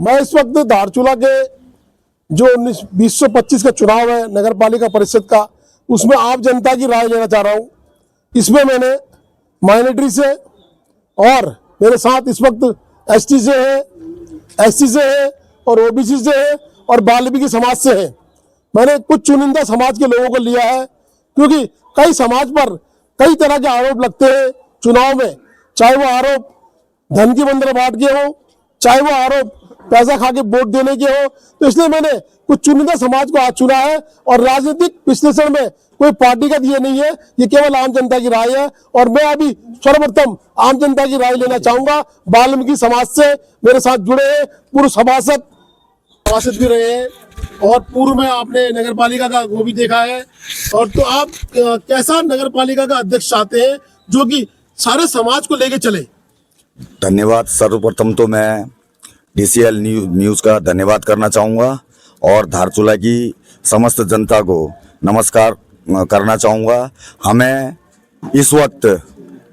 मैं इस वक्त धारचूला के जो 2025 का चुनाव है नगर पालिका परिषद का, उसमें आप जनता की राय लेना चाह रहा हूँ। इसमें मैंने माइनॉरिटी से और मेरे साथ इस वक्त एसटी से है, एससी से है और ओबीसी से है और वाल्मीकि समाज से है। मैंने कुछ चुनिंदा समाज के लोगों को लिया है, क्योंकि कई समाज पर कई तरह के आरोप लगते हैं चुनाव में, चाहे वो आरोप धन की बंदरबाट के हो, चाहे वो आरोप पैसा खा के वोट देने के हो। तो इसलिए मैंने कुछ चुनिंदा समाज को आज चुना है और राजनीतिक विश्लेषण में कोई पार्टी का ये नहीं है, ये केवल आम जनता की राय है। और मैं अभी सर्वप्रथम आम जनता की राय लेना चाहूंगा। वाल्मीकि समाज से मेरे साथ जुड़े हैं, पूर्व सभासद भी रहे हैं और पूर्व में आपने नगर पालिका का वो भी देखा है। और तो आप कैसा नगर पालिका का अध्यक्ष चाहते हैं जो कि सारे समाज को लेके चले? धन्यवाद। सर्वप्रथम तो मैं डीसीएल न्यूज़ का धन्यवाद करना चाहूँगा और धारचूला की समस्त जनता को नमस्कार करना चाहूँगा। हमें इस वक्त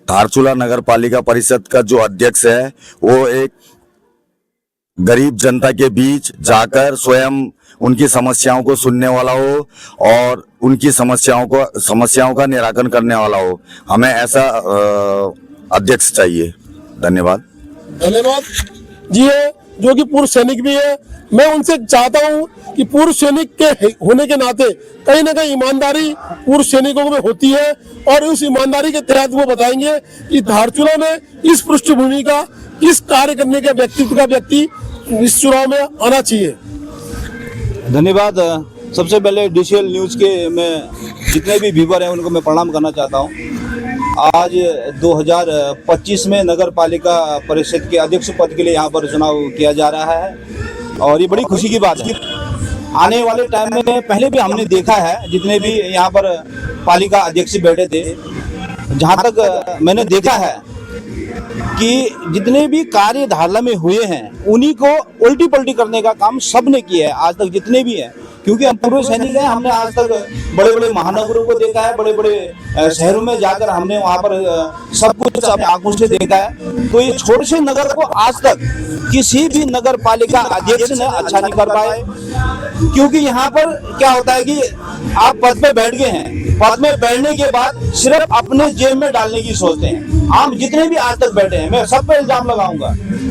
धारचूला नगर पालिका परिषद का जो अध्यक्ष है वो एक गरीब जनता के बीच जाकर स्वयं उनकी समस्याओं को सुनने वाला हो और उनकी समस्याओं का निराकरण करने वाला हो। हमें ऐसा अध्यक्ष चाहिए। धन्यवाद। धन्यवाद जी। है जो कि पूर्व सैनिक भी है, मैं उनसे चाहता हूं कि पूर्व सैनिक के होने के नाते कहीं ना कहीं ईमानदारी पूर्व सैनिकों में होती है और उस ईमानदारी के तहत वो बताएंगे कि धारचूला में इस पृष्ठभूमि का, किस कार्य करने के व्यक्तित्व का व्यक्ति इस चुनाव में आना चाहिए। धन्यवाद। सबसे पहले डीसीएल न्यूज़ के मैं जितने भी व्यूअर हैं उनको मैं प्रणाम करना चाहता हूं। आज 2025 में नगर पालिका परिषद के अध्यक्ष पद के लिए यहाँ पर चुनाव किया जा रहा है और ये बड़ी खुशी की बात है। आने वाले टाइम में पहले भी हमने देखा है, जितने भी यहाँ पर पालिका अध्यक्ष बैठे थे, जहाँ तक मैंने देखा है कि जितने भी कार्य धारला में हुए हैं उन्हीं को उल्टी पलटी करने का काम सबने किया है आज तक, जितने भी हैं। क्योंकि हम पूर्व सैनिक हैं, हमने आज तक बड़े बड़े महानगरों को देखा है, बड़े बड़े शहरों में जाकर हमने वहाँ पर सब कुछ अपने आंखों से देखा है। तो ये छोटे से नगर को आज तक किसी भी नगर पालिका अध्यक्ष ने अच्छा नहीं कर पाए। क्योंकि यहाँ पर क्या होता है कि आप पद पे बैठ गए हैं, पद में बैठने के बाद सिर्फ अपने जेब में डालने की सोचते हैं। हम जितने भी आज तक बैठे हैं, मैं सब पे इल्जाम लगाऊंगा,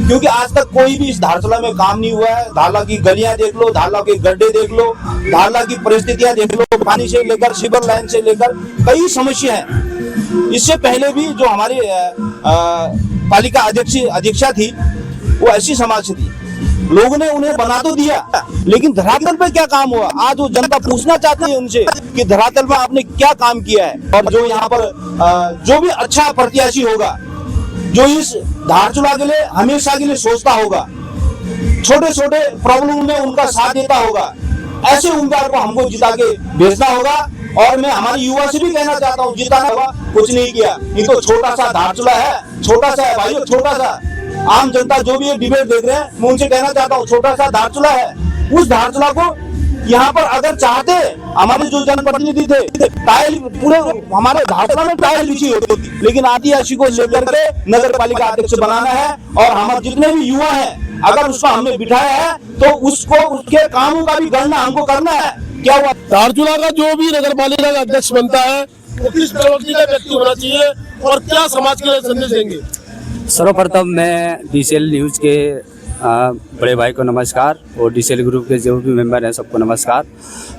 क्योंकि आज तक कोई भी इस धारचूला में काम नहीं हुआ है। धारला की गलियां देख लो, धारला के गड्ढे देख लो, धारला की परिस्थितियां देख लो, पानी से लेकर सीवर लाइन से लेकर कई समस्या हैं। इससे पहले भी जो हमारी पालिका अध्यक्षा थी वो ऐसी समाज से थी, लोगों ने उन्हें बना तो दिया, लेकिन धरातल पे क्या काम हुआ? आज वो जनता पूछना चाहती है उनसे कि धरातल पर आपने क्या काम किया है। और जो यहाँ पर जो भी अच्छा प्रत्याशी होगा, जो इस धारचूला के लिए हमेशा के लिए सोचता होगा, छोटे छोटे प्रॉब्लम में उनका साथ देता होगा, ऐसे उम्मीदवार को हमको जिता के भेजना होगा। और मैं हमारे युवा से भी कहना चाहता हूँ, जिताना होगा, कुछ नहीं किया, ये तो छोटा सा धारचूला है, छोटा सा है भाइयों, छोटा सा। आम जनता जो भी ये डिबेट देख रहे हैं, मैं उनसे कहना चाहता हूँ, छोटा सा धारचूला है। उस धारचूला को यहाँ पर अगर चाहते, हमारे जो जनप्रतिनिधि थे, टाइल पूरे हमारे धारचूला में टाइल बिछी होती थी, लेकिन आदिवासी को लेकर के नगर पालिका अध्यक्ष बनाना है। और हमारे जितने भी युवा हैं, अगर उसको हमने बिठाया है तो उसको उसके कामों का भी गणना हमको करना है। क्या हुआ? धारचूला का जो भी नगर पालिका का अध्यक्ष बनता है वो किस प्रवृत्ति का व्यक्ति होना चाहिए और क्या समाज के लिए संदेश देंगे? सर्वप्रथम मैं डीसीएल न्यूज़ के बड़े भाई को नमस्कार और डीसीएल ग्रुप के जो भी मेंबर हैं सबको नमस्कार।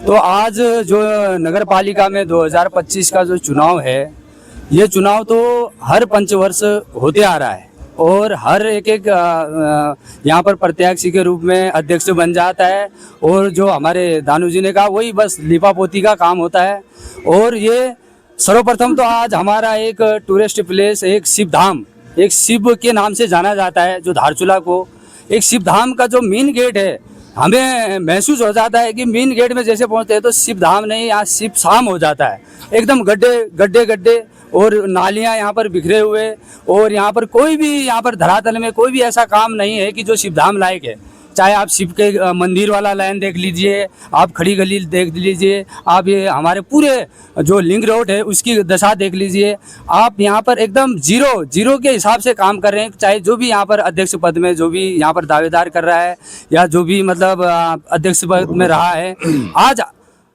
तो आज जो नगर पालिका में 2025 का जो चुनाव है, ये चुनाव तो हर पंचवर्ष होते आ रहा है और हर एक यहाँ पर प्रत्याशी के रूप में अध्यक्ष बन जाता है। और जो हमारे दानू जी ने कहा वही बस लिपापोती का काम होता है। और ये सर्वप्रथम तो आज हमारा एक टूरिस्ट प्लेस, एक शिव धाम, एक शिव के नाम से जाना जाता है जो धारचूला को, एक शिव धाम का जो मेन गेट है, हमें महसूस हो जाता है कि मेन गेट में जैसे पहुंचते हैं तो शिव धाम नहीं, यहाँ शिव शाम हो जाता है। एकदम गड्ढे और नालियाँ यहाँ पर बिखरे हुए, और यहाँ पर कोई भी यहाँ पर धरातल में कोई भी ऐसा काम नहीं है कि जो शिव धाम लायक है। चाहे आप शिव के मंदिर वाला लाइन देख लीजिए, आप खड़ी गली देख लीजिए, आप ये हमारे पूरे जो लिंक रोड है उसकी दशा देख लीजिए। आप यहाँ पर एकदम जीरो के हिसाब से काम कर रहे हैं। चाहे जो भी यहाँ पर अध्यक्ष पद में जो भी यहाँ पर दावेदार कर रहा है या जो भी मतलब अध्यक्ष पद में रहा है,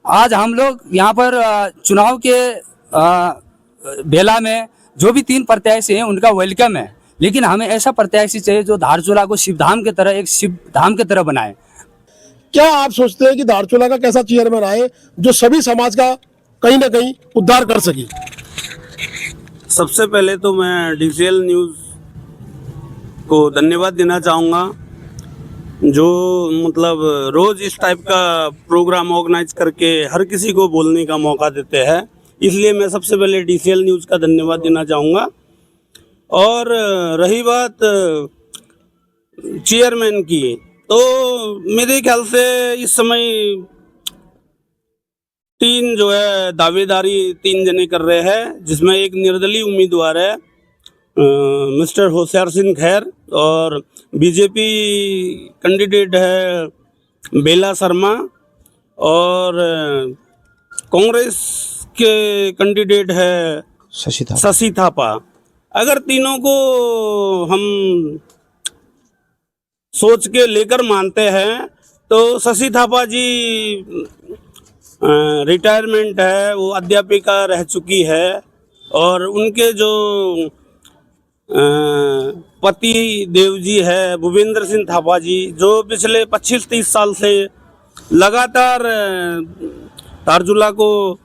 आज हम लोग यहाँ पर चुनाव के बेला में जो भी 3 प्रत्याशी हैं उनका वेलकम है, लेकिन हमें ऐसा प्रत्याशी चाहिए जो धारचूला को शिवधाम की तरह एक शिवधाम की तरह बनाए। क्या आप सोचते हैं कि धारचूला का कैसा चेयरमैन आए जो सभी समाज का कहीं ना कहीं उद्धार कर सके? सबसे पहले तो मैं डीसीएल न्यूज़ को धन्यवाद देना चाहूँगा, जो मतलब रोज़ इस टाइप का प्रोग्राम ऑर्गेनाइज करके हर किसी को बोलने का मौका देते हैं। इसलिए मैं सबसे पहले डीसीएल न्यूज़ का धन्यवाद देना चाहूँगा। और रही बात चेयरमैन की, तो मेरे ख्याल से इस समय 3 जो है दावेदारी 3 जने कर रहे हैं, जिसमें एक निर्दलीय उम्मीदवार है मिस्टर होशियार सिंह खैर, और बीजेपी कैंडिडेट है बेला शर्मा, और कांग्रेस के कैंडिडेट है शशि थापा। अगर तीनों को हम सोच के लेकर मानते हैं तो शशि थापा जी रिटायरमेंट है, वो अध्यापिका रह चुकी है, और उनके जो पति देव जी है भूपेंद्र सिंह थापा जी, जो पिछले 25-30 साल से लगातार धारचूला को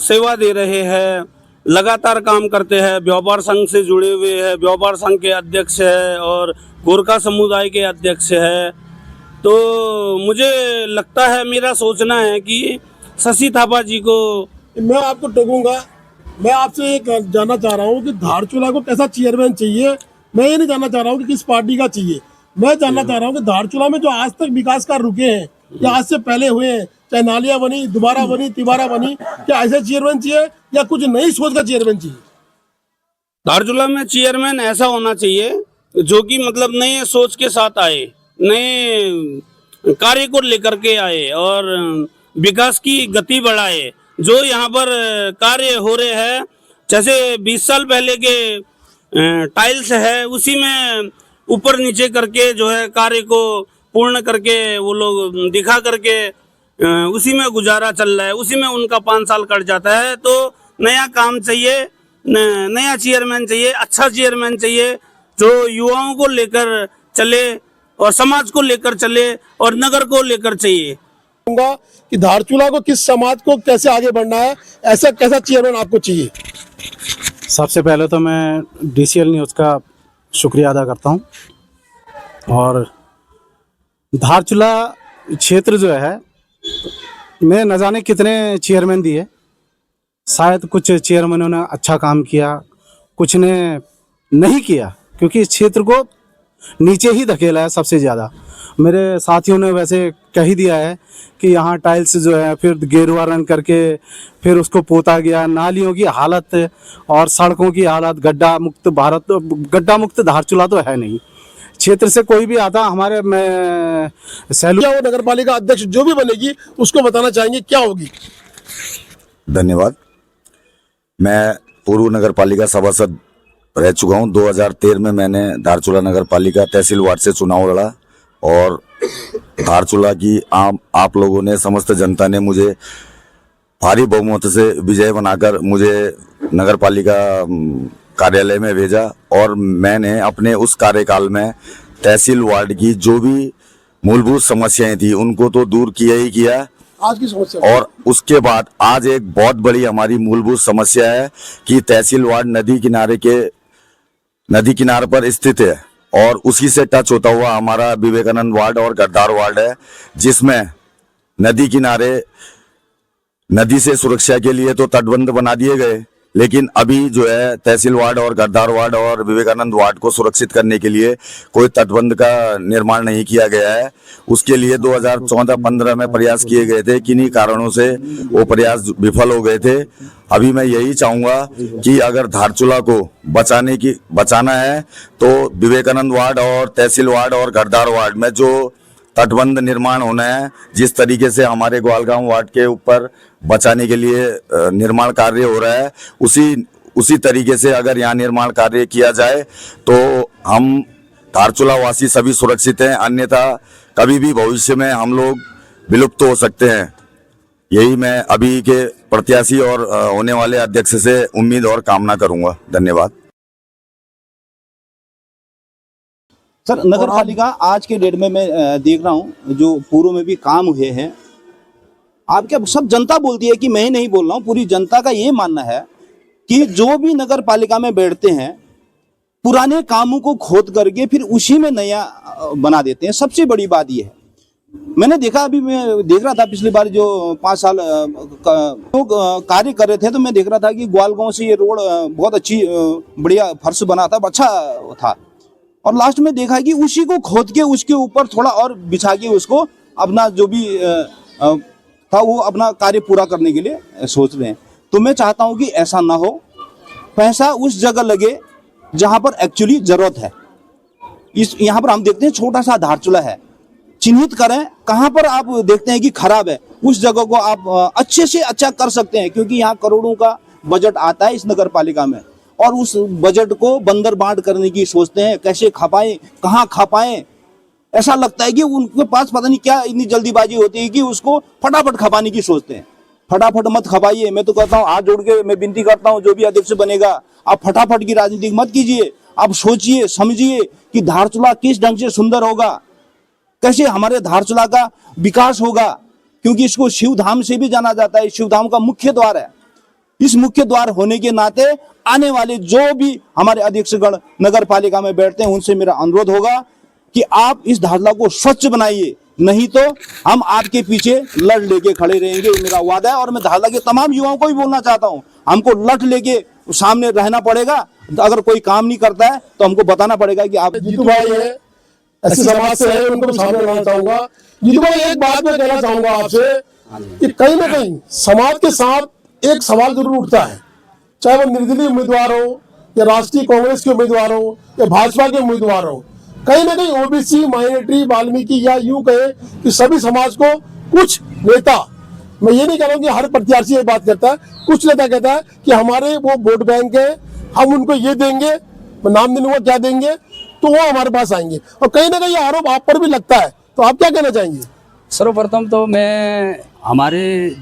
सेवा दे रहे हैं, लगातार काम करते हैं, व्यापार संघ से जुड़े हुए हैं, व्यापार संघ के अध्यक्ष है और गोरखा समुदाय के अध्यक्ष है। तो मुझे लगता है, मेरा सोचना है कि शशि थापा जी को मैं आपको टोकूंगा। मैं आपसे एक जानना चाह रहा हूँ कि धारचूला को कैसा चेयरमैन चाहिए। मैं ये नहीं जानना चाह रहा हूँ कि किस पार्टी का चाहिए। मैं जानना चाह रहा हूँ कि धारचूला में जो आज तक विकास कार्य रुके हैं या आज से पहले हुए हैं, चाहे नालियां बनी, दोबारा बनी, तिबारा बनी, क्या ऐसा चेयरमैन चाहिए या कुछ नई सोच का चेयरमैन चाहिए? धारचूला में चेयरमैन ऐसा होना चाहिए जो कि मतलब नए सोच के साथ आए, नए कार्य को लेकर के आए और विकास की गति बढ़ाए। जो यहाँ पर कार्य हो रहे हैं, जैसे 20 साल पहले के टाइल्स है, उसी में ऊपर नीचे करके जो है कार्य को पूर्ण करके वो लोग दिखा करके उसी में गुजारा चल रहा है, उसी में उनका 5 साल कट जाता है। तो नया काम चाहिए, नया चेयरमैन चाहिए, अच्छा चेयरमैन चाहिए जो युवाओं को लेकर चले और समाज को लेकर चले और नगर को लेकर चाहिए। कि धारचूला को किस समाज को कैसे आगे बढ़ना है, ऐसा कैसा चेयरमैन आपको चाहिए? सबसे पहले तो मैं डीसीएल न्यूज़ का शुक्रिया अदा करता हूं, और धारचूला क्षेत्र जो है मैं न जाने कितने चेयरमैन दिए, शायद कुछ चेयरमैनों ने अच्छा काम किया, कुछ ने नहीं किया, क्योंकि इस क्षेत्र को नीचे ही धकेला है सबसे ज़्यादा। मेरे साथियों ने वैसे कह ही दिया है कि यहाँ टाइल्स जो है फिर गेरुआ रंग करके फिर उसको पोता गया, नालियों की हालत और सड़कों की हालत, गड्ढा मुक्त धारचूला तो है नहीं। क्षेत्र से कोई भी आता हमारे में क्या वो नगर पालिका अध्यक्ष जो भी बनेगी उसको बताना चाहेंगे क्या होगी? धन्यवाद। मैं पूर्व नगर पालिका सभासद रह चुका हूं। 2013 में मैंने धारचूला नगर पालिका तहसील वार्ड से चुनाव लड़ा और धारचूला की आप लोगों ने, समस्त जनता ने मुझे भारी बहुमत से विजय बनाकर मुझे नगर पालिका कार्यालय में भेजा, और मैंने अपने उस कार्यकाल में तहसील वार्ड की जो भी मूलभूत समस्याएं थी उनको तो दूर किया ही किया। आज की समस्या और उसके बाद आज एक बहुत बड़ी हमारी मूलभूत समस्या है कि तहसील वार्ड नदी किनारे पर स्थित है, और उसी से टच होता हुआ हमारा विवेकानंद वार्ड और गद्दार वार्ड है, जिसमें नदी किनारे नदी से सुरक्षा के लिए तो तटबंध बना दिए गए, लेकिन अभी जो है तहसील वार्ड और गद्दार वार्ड और विवेकानंद वार्ड को सुरक्षित करने के लिए कोई तटबंध का निर्माण नहीं किया गया है। उसके लिए 2014-15 में प्रयास किए गए थे, किन्हीं कारणों से वो प्रयास विफल हो गए थे। अभी मैं यही चाहूंगा कि अगर धारचूला को बचाना है तो विवेकानंद वार्ड और तहसील वार्ड और घरदार वार्ड में जो तटबंध निर्माण होना है, जिस तरीके से हमारे ग्वालगांव वार्ड के ऊपर बचाने के लिए निर्माण कार्य हो रहा है, उसी तरीके से अगर यहाँ निर्माण कार्य किया जाए तो हम धारचूला वासी सभी सुरक्षित हैं, अन्यथा कभी भी भविष्य में हम लोग विलुप्त हो सकते हैं। यही मैं अभी के प्रत्याशी और होने वाले अध्यक्ष से उम्मीद और कामना करूंगा। धन्यवाद। सर, नगर पालिका आज के डेट में मैं देख रहा हूँ जो पूर्व में भी काम हुए हैं, आपके सब जनता बोलती है कि मैं ही नहीं बोल रहा हूँ, पूरी जनता का ये मानना है कि जो भी नगर पालिका में बैठते हैं पुराने कामों को खोद करके फिर उसी में नया बना देते हैं। सबसे बड़ी बात ये है, मैंने देखा, अभी मैं देख रहा था पिछली बार जो 5 साल लोग कार्य कर रहे थे, तो मैं देख रहा था कि ग्वालगांव से ये रोड बहुत अच्छी बढ़िया फर्श बना था, अच्छा था, और लास्ट में देखा कि उसी को खोद के उसके ऊपर थोड़ा और बिछा के उसको अपना जो भी था वो अपना कार्य पूरा करने के लिए सोच रहे हैं। तो मैं चाहता हूं कि ऐसा ना हो, पैसा उस जगह लगे जहां पर एक्चुअली जरूरत है। यहाँ पर हम देखते हैं छोटा सा धारचूला है, चिन्हित करें कहां पर आप देखते हैं कि खराब है, उस जगह को आप अच्छे से अच्छा कर सकते हैं, क्योंकि यहाँ करोड़ों का बजट आता है इस नगर पालिका में, और उस बजट को बंदर बांट करने की सोचते हैं, कैसे खपाएं, कहाँ खपाएं। ऐसा लगता है कि उनके पास पता नहीं क्या इतनी जल्दीबाजी होती है कि उसको फटाफट खपाने की सोचते हैं। फटाफट मत खपाइए, मैं तो कहता हूँ, हाथ जोड़ के मैं विनती करता हूँ, जो भी अध्यक्ष बनेगा आप फटाफट की राजनीति मत कीजिए। आप सोचिए समझिए कि धारचूला किस ढंग से सुंदर होगा, कैसे हमारे धारचूला का विकास होगा, क्योंकि इसको शिवधाम से भी जाना जाता है, शिवधाम का मुख्य द्वार है। इस मुख्य द्वार होने के नाते आने वाले जो भी हमारे अध्यक्षगण नगर पालिका में बैठते हैं उनसे मेरा अनुरोध होगा कि आप इस धारचूला को स्वच्छ बनाइए, नहीं तो हम आपके पीछे लड़ लेके खड़े रहेंगे, ये मेरा वादा है। और मैं धारचूला के तमाम युवाओं को भी बोलना चाहता हूं, हमको लट लेके सामने रहना पड़ेगा। अगर कोई काम नहीं करता है तो हमको बताना पड़ेगा कि आप जीतू भाई है, ऐसे समाज से है, उनको सामने लाना चाहूंगा। जीतू भाई, एक बात मैं कहना चाहूंगा आपसे कि कहीं ना कहीं समाज के साथ एक सवाल जरूर उठता है, चाहे वो निर्दलीय उम्मीदवार हो या राष्ट्रीय कांग्रेस के उम्मीदवार हो या भाजपा के उम्मीदवार हो, कहीं ना कहीं ओबीसी, माइनॉरिटी, वाल्मीकि या यूं कहे कि सभी समाज को कुछ नेता, मैं ये नहीं कह रहा हूं कि हर प्रत्याशी ये बात कहता है, कुछ नेता कहता है कि हमारे वो वोट बैंक है, हम उनको ये देंगे, मैं नाम नहीं लूंगा क्या देंगे, तो वो हमारे पास आएंगे, और कहीं ना कहीं आरोप आप पर भी लगता है, तो आप क्या कहना चाहेंगे? सर्वप्रथम तो मैं हमारे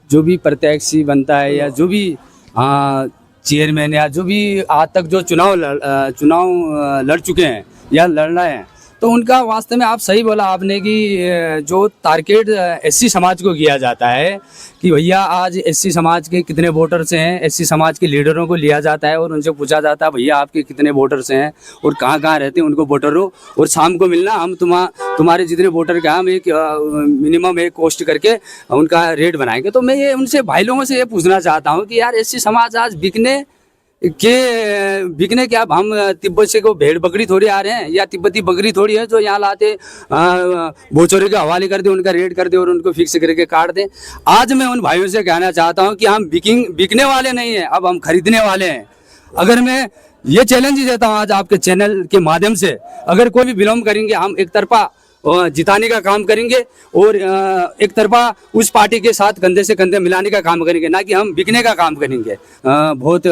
जो भी प्रत्याशी बनता है या जो भी चेयरमैन या जो भी आज तक जो चुनाव लड़ चुके हैं या लड़ रहे हैं, तो उनका वास्तव में आप सही बोला आपने कि जो टारगेट एससी समाज को किया जाता है कि भैया आज एससी समाज के कितने वोटर्स हैं, एससी समाज के लीडरों को लिया जाता है और उनसे पूछा जाता है भैया आपके कितने वोटर्स हैं और कहाँ कहाँ रहते हैं उनको वोटरों, और शाम को मिलना, हम तुम्हारे जितने वोटर का हम एक मिनिमम एक पोस्ट करके उनका रेट बनाएंगे। तो मैं ये उनसे भाई लोगों से ये पूछना चाहता हूँ कि यार एससी समाज आज बिकने क्या, हम तिब्बत से को भेड़ बकरी थोड़ी आ रहे हैं या तिब्बती बकरी थोड़ी है जो यहाँ लाते बोचोरे के हवाले कर दे, उनका रेट कर दे और उनको फिक्स करके काट दें। आज मैं उन भाइयों से कहना चाहता हूँ कि हम बिकने वाले नहीं हैं, अब हम खरीदने वाले हैं। अगर मैं ये चैलेंज ही देता हूँ आज आपके चैनल के माध्यम से, अगर कोई भी विलम्ब करेंगे हम एक तरफा जिताने का काम करेंगे और एक तरफा उस पार्टी के साथ कंधे से कंधे मिलाने का काम करेंगे, ना कि हम बिकने का काम करेंगे। बहुत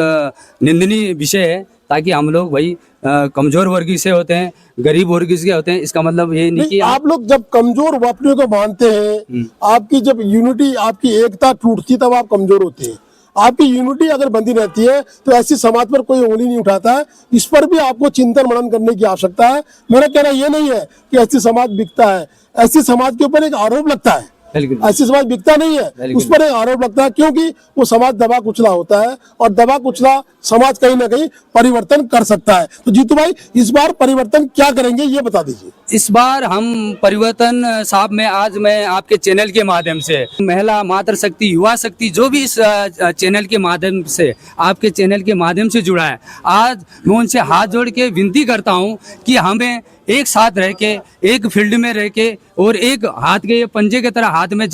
निंदनीय विषय है, ताकि हम लोग भाई कमजोर वर्ग से होते हैं, गरीब वर्ग से होते हैं, इसका मतलब ये नहीं कि आप लोग जब कमजोर अपने को मानते हैं, आपकी जब यूनिटी, आपकी एकता टूटती तब आप कमजोर होते हैं। आपकी यूनिटी अगर बंदी रहती है तो ऐसी समाज पर कोई उंगली नहीं उठाता है। इस पर भी आपको चिंतन मनन करने की आवश्यकता है। मेरा कहना ये नहीं है कि ऐसी समाज बिकता है, ऐसी समाज के ऊपर एक आरोप लगता है, ऐसी समाज बिकता नहीं है, उस पर एक आरोप लगता है, क्योंकि वो समाज दबा कुचला होता है और दबा कुचला समाज कहीं ना कहीं परिवर्तन कर सकता है। तो जीतू भाई, इस बार परिवर्तन क्या करेंगे ये बता दीजिए। इस बार हम परिवर्तन साहब में आज मैं आपके चैनल के माध्यम से महिला मातृ शक्ति, युवा शक्ति, जो भी इस चैनल के माध्यम से, आपके चैनल के माध्यम से जुड़ा है, आज मैं उनसे हाथ जोड़ के विनती करता हूं कि हमें एक साथ रह के, एक फील्ड में रह के और एक हाथ के ये पंजे की तरह हाथ में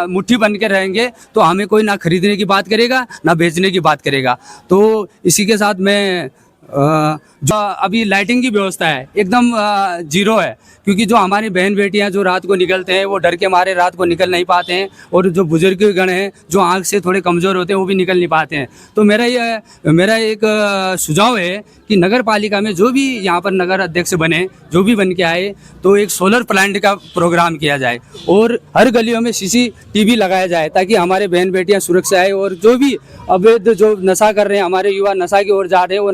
मुट्ठी बन के रहेंगे तो हमें कोई ना खरीदने की बात करेगा ना बेचने की बात करेगा। तो इसी के साथ मैं जो अभी लाइटिंग की व्यवस्था है एकदम जीरो है, क्योंकि जो हमारी बहन बेटियां जो रात को निकलते हैं वो डर के मारे रात को निकल नहीं पाते हैं, और जो बुजुर्ग गण हैं जो आंख से थोड़े कमज़ोर होते हैं वो भी निकल नहीं पाते हैं। तो मेरा एक सुझाव है कि नगर पालिका में जो भी यहाँ पर नगर अध्यक्ष बने, जो भी बन के आए, तो एक सोलर प्लांट का प्रोग्राम किया जाए और हर गलियों में CCTV लगाया जाए ताकि हमारे बहन बेटियाँ सुरक्षा आए, और जो भी अवैध जो नशा कर रहे हैं, हमारे युवा नशा की ओर जा रहे हैं, वो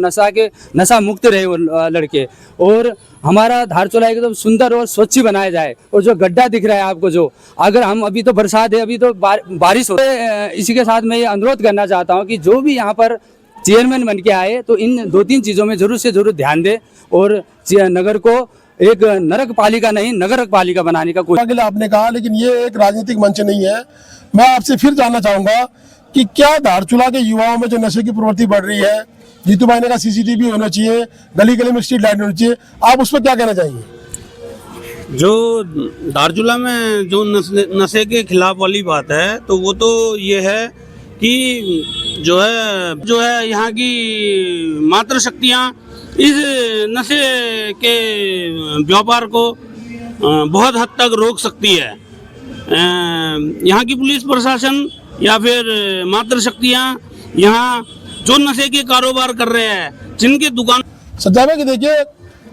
नशा मुक्त रहे वो लड़के, और हमारा धारचूला एकदम सुंदर और स्वच्छ बनाया जाए। और जो गड्ढा दिख रहा है आपको, जो अगर हम अभी तो बरसात है, अभी तो बारिश हो रही है, इसी के साथ मैं ये अनुरोध करना चाहता हूँ कि जो भी यहाँ पर चेयरमैन बन के आए तो इन 2-3 चीज़ों में जरूर से जरूर ध्यान दे और नगर को एक नरक पालिका नहीं नगर पालिका बनाने का कोई। अगले आपने कहा, लेकिन ये एक राजनीतिक मंच नहीं है। मैं आपसे फिर जानना चाहूंगा कि क्या धारचूला के युवाओं में जो नशे की प्रवृत्ति बढ़ रही है, जीतू भाई ने कहा CCTV होना चाहिए, गली गली में स्ट्रीट लाइट होनी चाहिए, आप उस पर क्या कहना चाहेंगे? जो धारचूला में जो नशे के खिलाफ वाली बात है, तो वो तो ये है कि जो है यहाँ की मातृ शक्तियाँ इस नशे के व्यापार को बहुत हद तक रोक सकती है। यहाँ की पुलिस प्रशासन या फिर मातृ शक्तियाँ यहाँ जो नशे के कारोबार कर रहे हैं, जिनके दुकान सज्जा कि देखिए,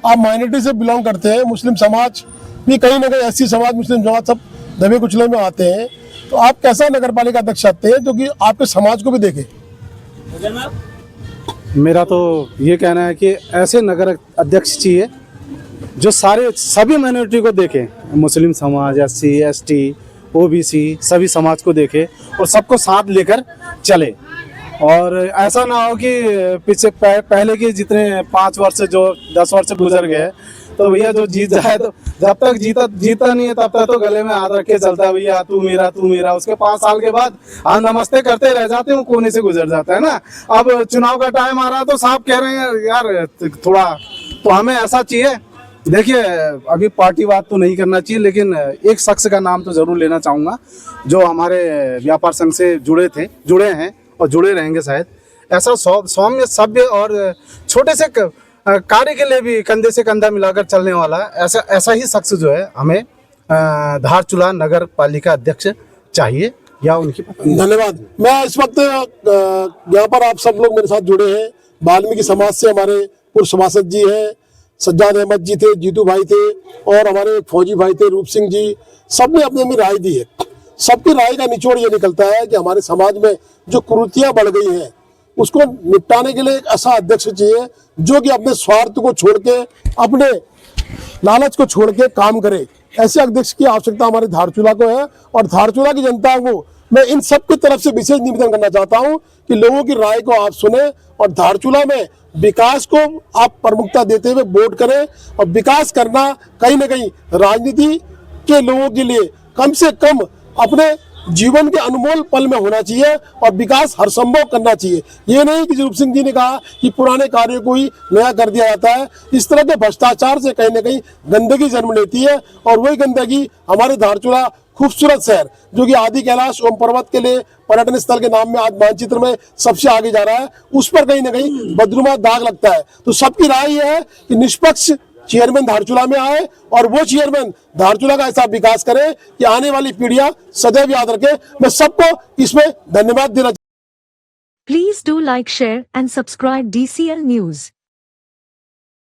आप माइनॉरिटी से बिलोंग करते हैं, मुस्लिम समाज भी कहीं ना कहीं, SC समाज, मुस्लिम समाज सब दबे कुचले में आते हैं, तो आप कैसा नगर पालिका अध्यक्ष चाहते हैं जो कि आपके समाज को भी देखे? मेरा तो ये कहना है कि ऐसे नगर अध्यक्ष चाहिए जो सभी माइनॉरिटी को देखे, मुस्लिम समाज, SC ST OBC सभी समाज को देखे और सबको साथ लेकर चले। और ऐसा ना हो कि पीछे पहले के जितने 5 वर्ष जो 10 वर्ष गुजर गए, तो भैया जो जीत जाए, तो जब तक जीता नहीं है तब तक तो गले में हाथ रख के चलता है, भैया तू मेरा। उसके 5 साल के बाद हाँ नमस्ते करते रह जाते हैं, कोने से गुजर जाता है ना। अब चुनाव का टाइम आ रहा है तो साहब कह रहे हैं यार थोड़ा, तो हमें ऐसा चाहिए। देखिए, अभी पार्टीवाद तो नहीं करना चाहिए, लेकिन एक शख्स का नाम तो जरूर लेना चाहूँगा जो हमारे व्यापार संघ से जुड़े हैं और जुड़े रहेंगे शायद। ऐसा सौम्य, सभ्य और छोटे से कार्य के लिए भी कंधे से कंधा मिलाकर चलने वाला ऐसा ही शख्स जो है हमें धारचूला नगर पालिका अध्यक्ष चाहिए या उनकी। धन्यवाद। मैं इस वक्त यहाँ पर आप सब लोग मेरे साथ जुड़े हैं, वाल्मीकि समाज से हमारे पूर्व सभासद जी हैं, सज्जाद अहमद जी थे, जीतू भाई थे, और हमारे फौजी भाई थे रूप सिंह जी, सबने अपनी अपनी राय दी है। सबकी राय का निचोड़ ये निकलता है कि हमारे समाज में जो कुरीतियां बढ़ गई हैं उसको निपटाने के लिए एक ऐसा अध्यक्ष चाहिए जो कि अपने स्वार्थ को छोड़ के, अपने लालच को छोड़ के काम करे। ऐसे अध्यक्ष की आवश्यकता हमारे धारचूला को है, और धारचूला की जनता को मैं इन सब की तरफ से विशेष निवेदन करना चाहता हूं कि लोगों की राय को आप सुने और धारचूला में विकास को आप प्रमुखता देते हुए वोट करें। और विकास करना कहीं ना कहीं राजनीति के लोगों के लिए कम से कम अपने जीवन के अनमोल पल में होना चाहिए, और विकास हर संभव करना चाहिए। ये नहीं कि रूप सिंह जी ने कहा कि पुराने कार्यों को ही नया कर दिया जाता है। इस तरह के भ्रष्टाचार से कहीं ना कहीं गंदगी जन्म लेती है, और वही गंदगी हमारे धारचूला खूबसूरत शहर जो कि आदि कैलाश ओम पर्वत के लिए पर्यटन स्थल के नाम में आज मानचित्र में सबसे आगे जा रहा है, उस पर कहीं ना कहीं बदनुमा दाग लगता है। तो सबकी राय यह है कि निष्पक्ष चेयरमैन धारचूला में आए, और वो चेयरमैन धारचूला का ऐसा विकास करे कि आने वाली पीढ़ियां सदैव याद रखे। मैं सबको इसमें धन्यवाद देना। Please do like, share and subscribe DCL News.